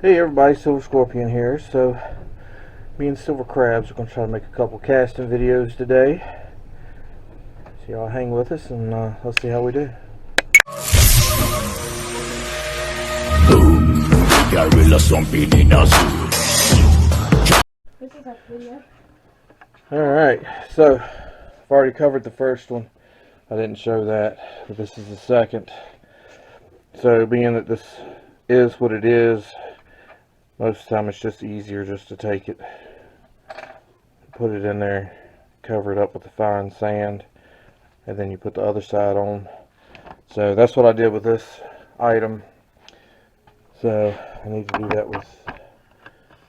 Hey everybody, Silver Scorpion here. So, me and Silver Crabs are going to try to make a couple casting videos today. So y'all hang with us and let's see how we do. Boom, gorilla stomping in a zoo. This is our video. Alright, so I've already covered the first one. I didn't show that, but this is the second. So being that this is what it is, most of the time it's just easier just to take it, put it in there, cover it up with the fine sand, and then you put the other side on. So that's what I did with this item. So I need to do that with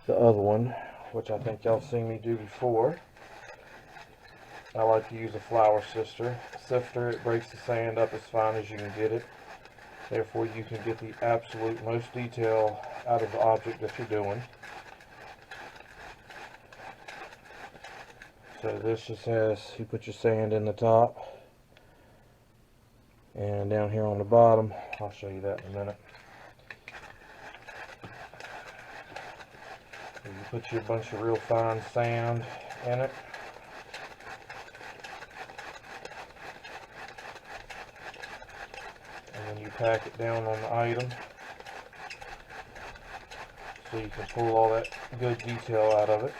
the other one, which I think y'all seen me do before. I like to use a flour sifter. It breaks the sand up as fine as you can get it. Therefore you can get the absolute most detail out of the object that you're doing. So this just has, you put your sand in the top, and down here on the bottom, I'll show you that in a minute. You put your bunch of real fine sand in it. And then you pack it down on the item so you can pull all that good detail out of it.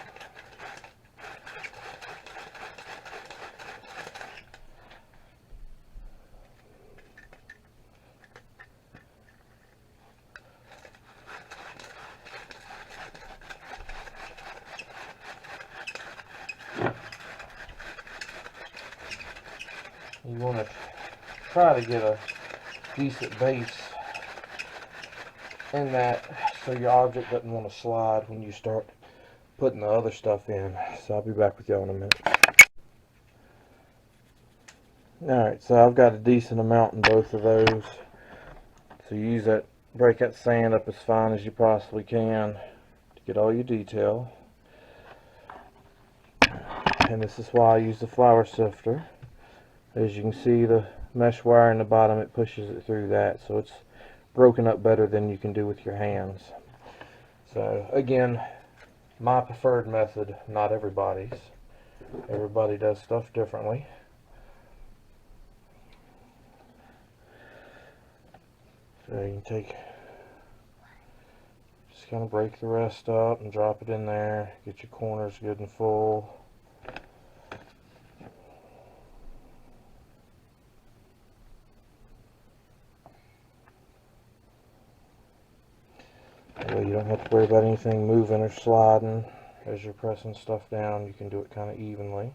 You want to try to get a decent base in that so your object doesn't want to slide when you start putting the other stuff in. So I'll be back with y'all in a minute. Alright, so I've got a decent amount in both of those. So you use that, break that sand up as fine as you possibly can to get all your detail. And this is why I use the flour sifter. As you can see, the mesh wire in the bottom, it pushes it through that, so it's broken up better than you can do with your hands. So again, my preferred method, not everybody's. Everybody does stuff differently. So you can just kind of break the rest up and drop it in there, get your corners good and full. You don't have to worry about anything moving or sliding as you're pressing stuff down. You can do it kind of evenly.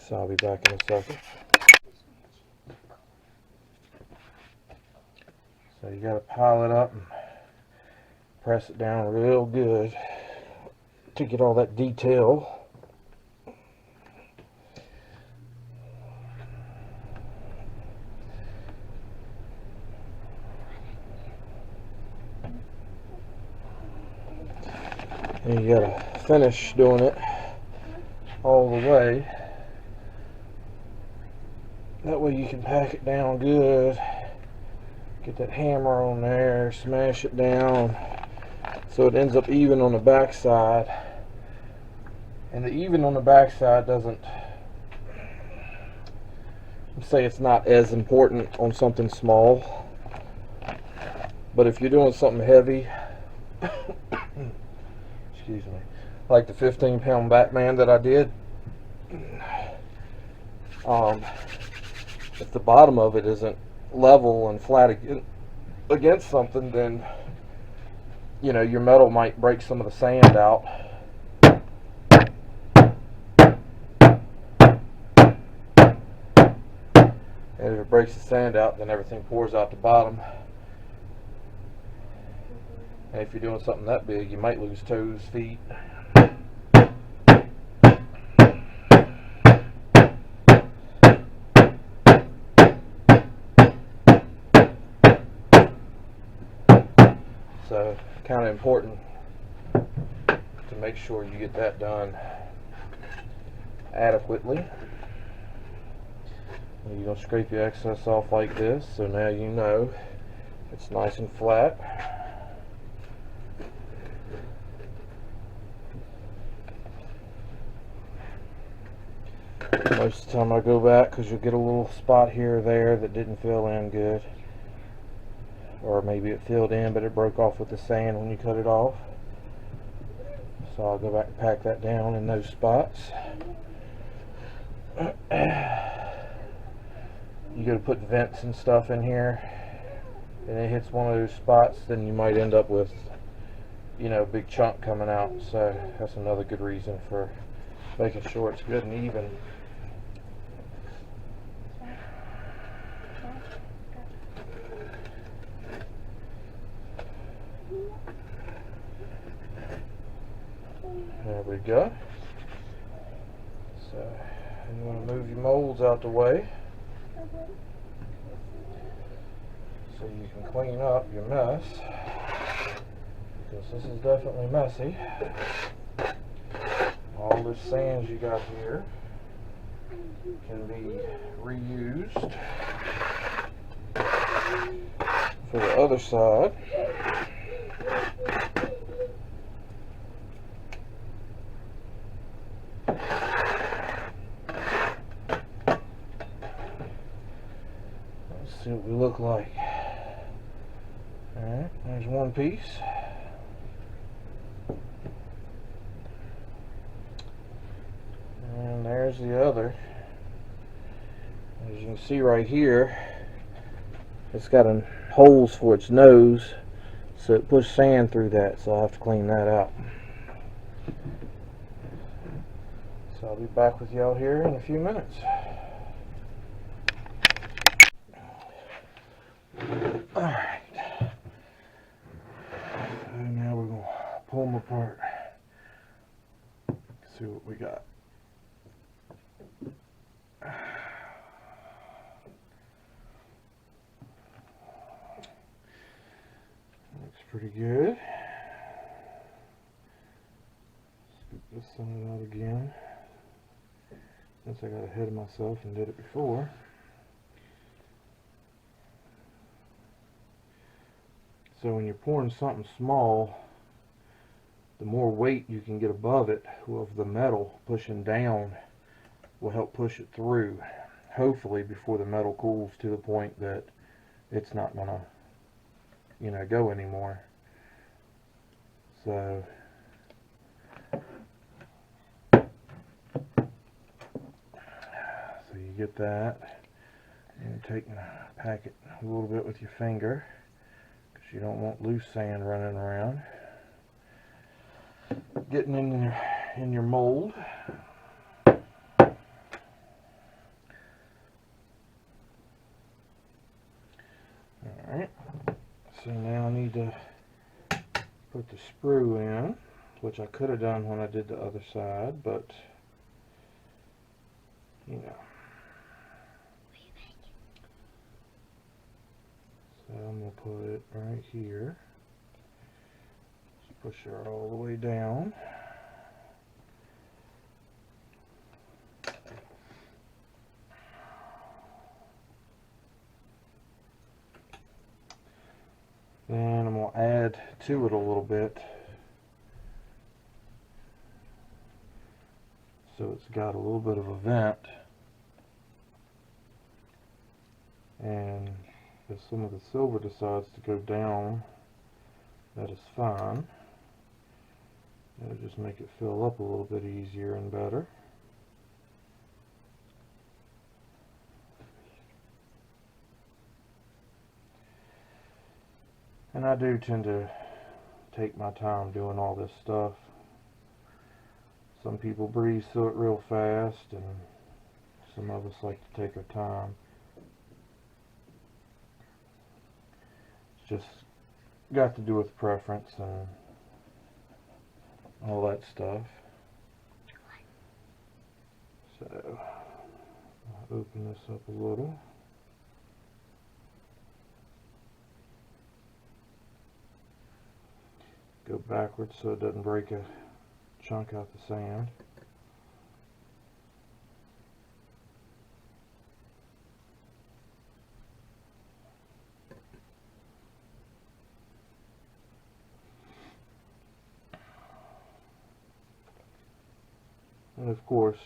So I'll be back in a second. So you got to pile it up and press it down real good to get all that detail. And you gotta finish doing it all the way. That way you can pack it down good. Get that hammer on there, smash it down so it ends up even on the back side. And the even on the back side doesn't say it's not as important on something small. But if you're doing something heavy, excuse me, like the 15-pound Batman that I did, if the bottom of it isn't level and flat against something, then you know your metal might break some of the sand out. And if it breaks the sand out, then everything pours out the bottom. And if you're doing something that big, you might lose toes, feet. So, kind of important to make sure you get that done adequately. You're going to scrape your excess off like this, so now you know it's nice and flat. Most of the time I go back because you'll get a little spot here or there that didn't fill in good. Or maybe it filled in but it broke off with the sand when you cut it off. So I'll go back and pack that down in those spots. You go to put vents and stuff in here and it hits one of those spots, then you might end up with, you know, a big chunk coming out. So that's another good reason for making sure it's good and even. There we go. So you want to move your molds out the way so you can clean up your mess, because this is definitely messy. All this sand you got here can be reused for the other side. See what we look like. Alright, there's one piece. And there's the other. As you can see right here, it's got holes for its nose, so it pushed sand through that, so I'll have to clean that out. So I'll be back with y'all here in a few minutes. Alright, so now we're going to pull them apart, see what we got. Looks pretty good. Scoop this side out again, since I got ahead of myself and did it before. So when you're pouring something small, the more weight you can get above it of the metal pushing down will help push it through, hopefully before the metal cools to the point that it's not gonna, you know, go anymore. So you get that, and take and pack it a little bit with your finger, because you don't want loose sand running around getting in your mold. Alright, so now I need to put the sprue in, which I could have done when I did the other side, but you know. So I'm going to put it right here. Just push her all the way down. Then I'm going to add to it a little bit, so it's got a little bit of a vent, and if some of the silver decides to go down, that is fine. It'll just make it fill up a little bit easier and better. And I do tend to take my time doing all this stuff. Some people breeze through it real fast, and some of us like to take our time. It's just got to do with preference and all that stuff. So I'll open this up a little. Go backwards so it doesn't break a chunk out the sand. of course,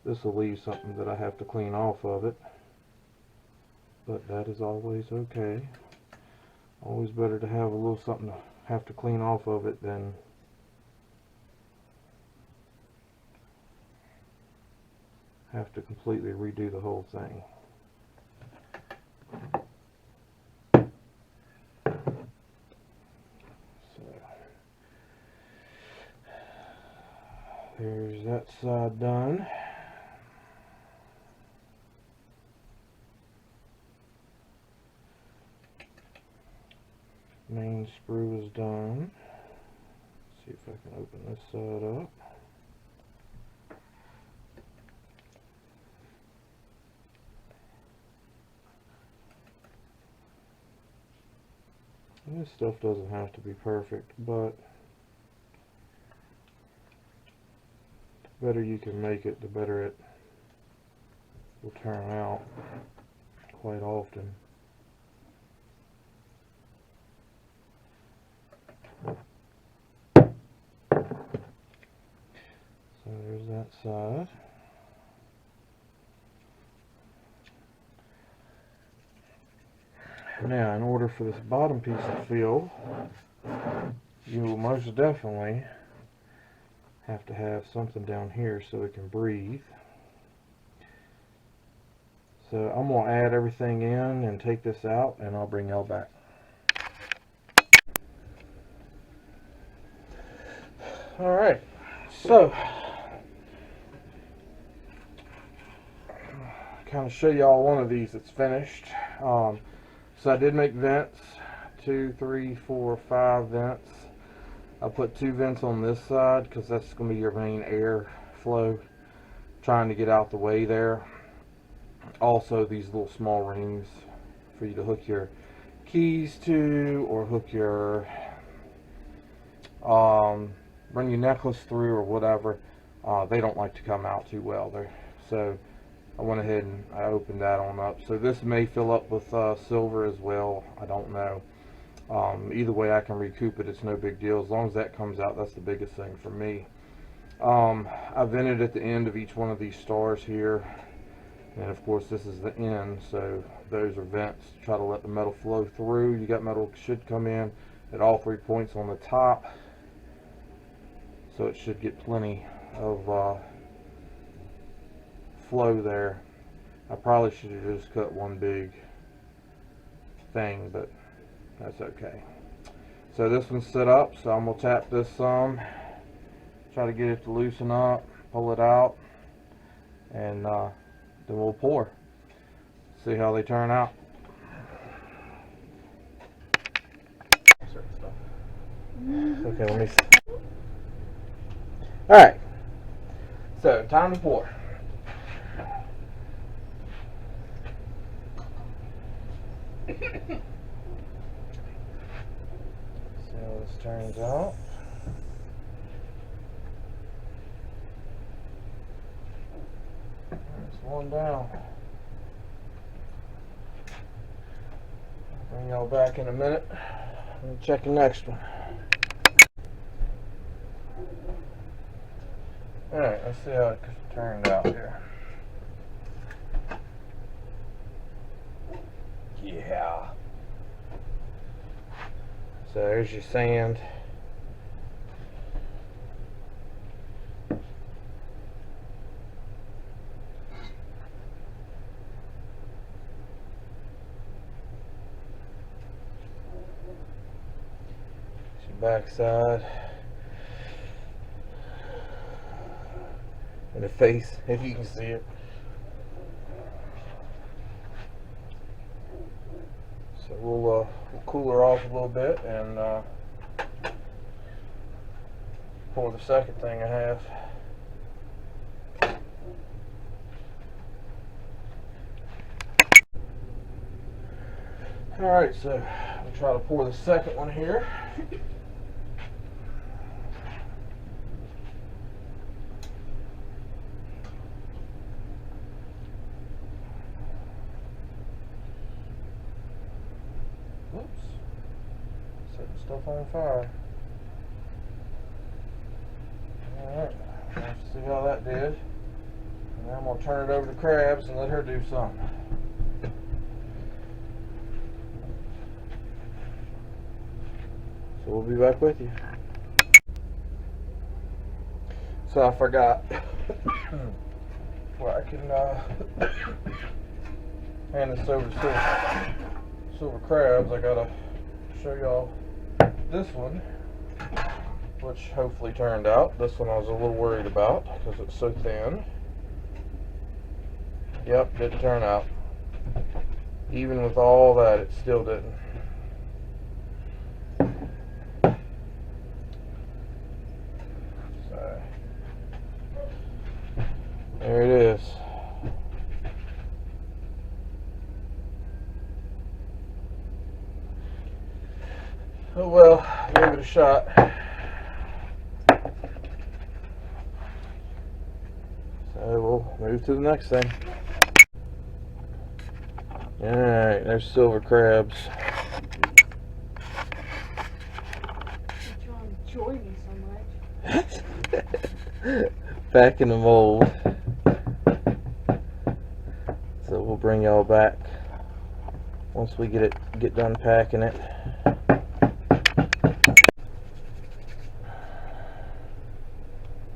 this will leave something that I have to clean off of it, but that is always okay. Always better to have a little something to have to clean off of it than have to completely redo the whole thing. So there's that side done. Main screw is done. Let's see if I can open this side up. And this stuff doesn't have to be perfect, but the better you can make it, the better it will turn out quite often. So there's that side. Now, in order for this bottom piece to fill, you will most definitely have to have something down here so it can breathe. So I'm going to add everything in and take this out, and I'll bring y'all back. Alright, so kind of show y'all one of these that's finished. So I did make vents, 2, 3, 4, 5 vents. I put 2 vents on this side because that's going to be your main air flow, trying to get out the way there. Also these little small rings for you to hook your keys to, or hook your run your necklace through or whatever. They don't like to come out too well there, so I went ahead and I opened that on up. So this may fill up with silver as well, I don't know. Either way I can recoup it, it's no big deal. As long as that comes out, that's the biggest thing for me. I vented at the end of each one of these stars here, and of course this is the end, so those are vents to try to let the metal flow through. You got metal should come in at all 3 points on the top, so it should get plenty of flow there. I probably should have just cut one big thing, but that's okay. So this one's set up, so I'm going to tap this some, try to get it to loosen up, pull it out, and then we'll pour. See how they turn out. Okay, let me see. Alright, so time to pour. See how this turns out. There's one down. Bring y'all back in a minute and check the next one. Alright, let's see how it turned out here. Yeah. So there's your sand. Your backside. And the face, if you can see it. So we'll cool her off a little bit and pour the second thing I have. Alright, so I'll try to pour the second one here. Whoops. Setting stuff on fire. Alright, let's see See how that did. And then I'm going to turn it over to Crabs and let her do something. So we'll be back with you. So I forgot. Well, I can hand this over to Silver Crabs. I gotta show y'all this one, which hopefully turned out. This one I was a little worried about because it's so thin. Yep, didn't turn out. Even with all that, it still didn't. So, there it is. Oh well, gave it a shot. So we'll move to the next thing. Alright, there's Silver Crabs. You enjoy me so much. Back in the mold. So we'll bring y'all back once we get done packing it.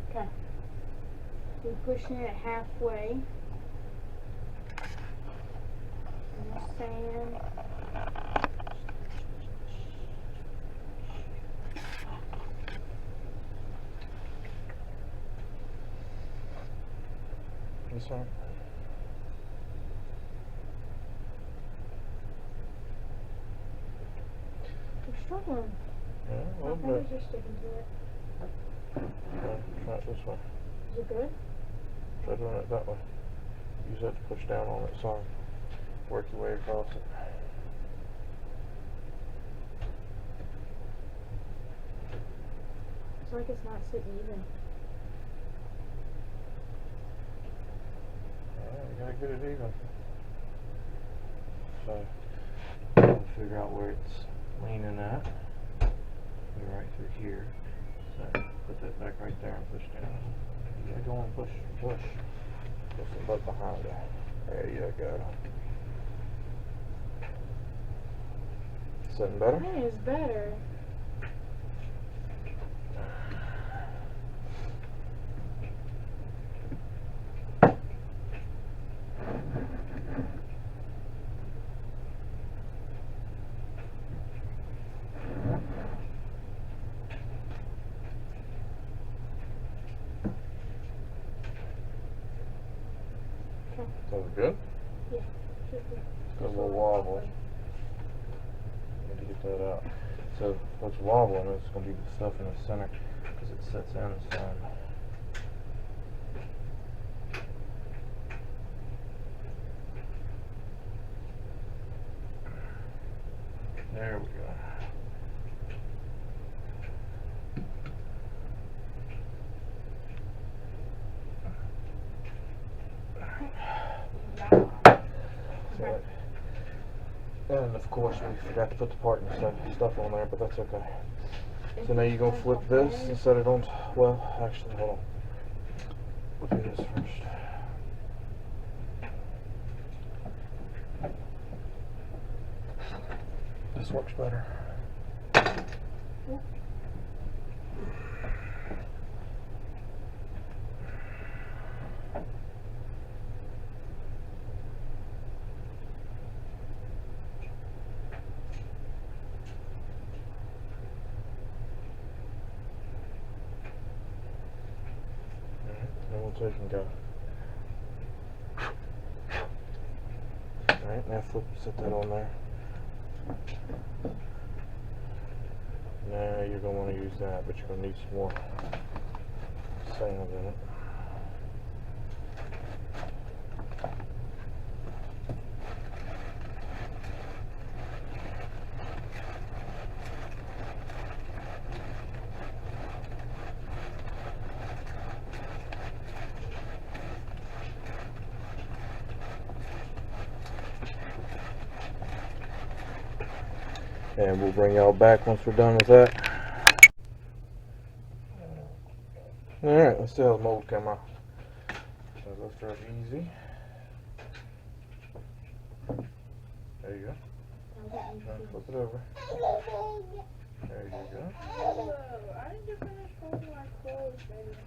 Okay. We're pushing it halfway. And the sand. This one. We're struggling. Yeah, a My little fingers bit. are sticking to it. Try it this way. Is it good? Try doing it that way. Use that to push down on it some. Work your way across it. It's like it's not sitting even. Alright, you gotta get it even. So, we'll figure out where it's leaning at. Go right through here. So, put that back right there and push down. You gotta go and push. Push the butt behind it. There you go. Sitting better? Mine is better. Sounds good? Yeah, should be. Got a little wobble. Need to get that out. So what's wobbling is going to be the stuff in the center because it sets in the sun. There we go. And of course we forgot to put the part and stuff on there, but that's okay. So now you're going to flip this and set it on, well, actually, hold on. We'll do this first. This works better. Then we'll take and go. Alright, now flip, set that on there. Now you're going to want to use that, but you're going to need some more sand in it. And we'll bring y'all back once we're done with that. Alright, let's see how the mold come out. So let's try it easy. There you go. Now flip it over. There you go. Whoa, I need to finish folding my clothes, baby.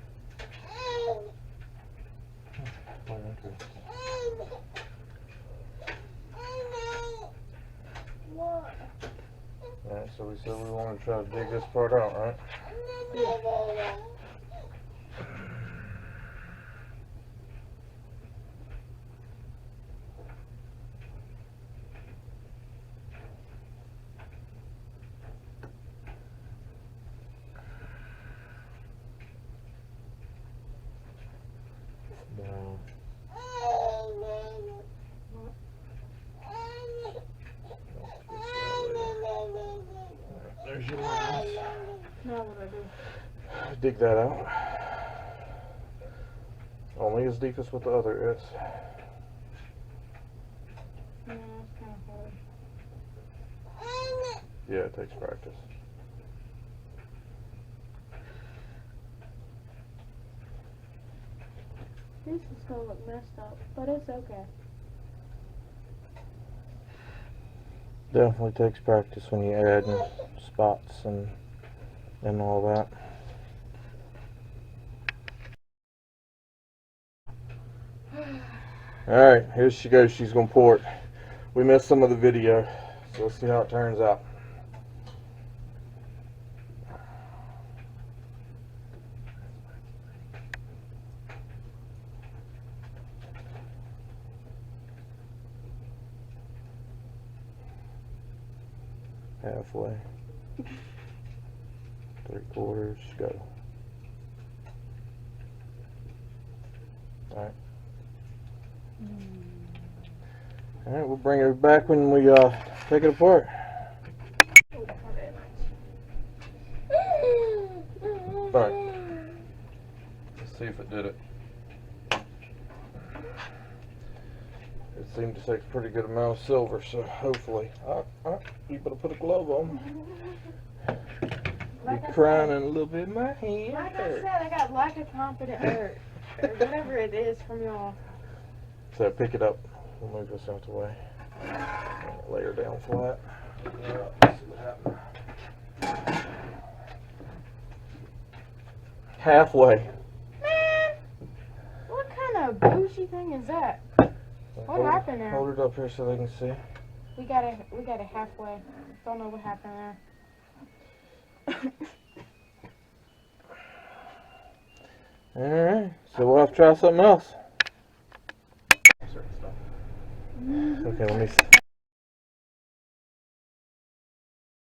What? Alright, so we said we want to try to dig this part out, right? Down. There's your lines. Now what do I do? Dig that out. Only as deep as what the other is. Yeah, it's kind of hard. Yeah, it takes practice. This is gonna look messed up, but it's okay. Definitely takes practice when you add in spots and all that. Alright, here she goes. She's gonna pour it. We missed some of the video, so let's see how it turns out. Halfway. 3/4, go. Alright. Alright, we'll bring it back when we take it apart. Alright. Let's see if it did it. It seemed to take a pretty good amount of silver, so hopefully. You better put a glove on. Like Be I crying said- in a little bit. My hand Like I hurt. said, I got lack of confidence or whatever it is from y'all. So pick it up. We'll move this out the way. Lay her down flat. Let's see what happened. Halfway. Man, what kind of bougie thing is that? What happened there? Hold it up here so they can see. We got it halfway. Don't know what happened there. Alright, so we'll have to try something else. Okay, let me see.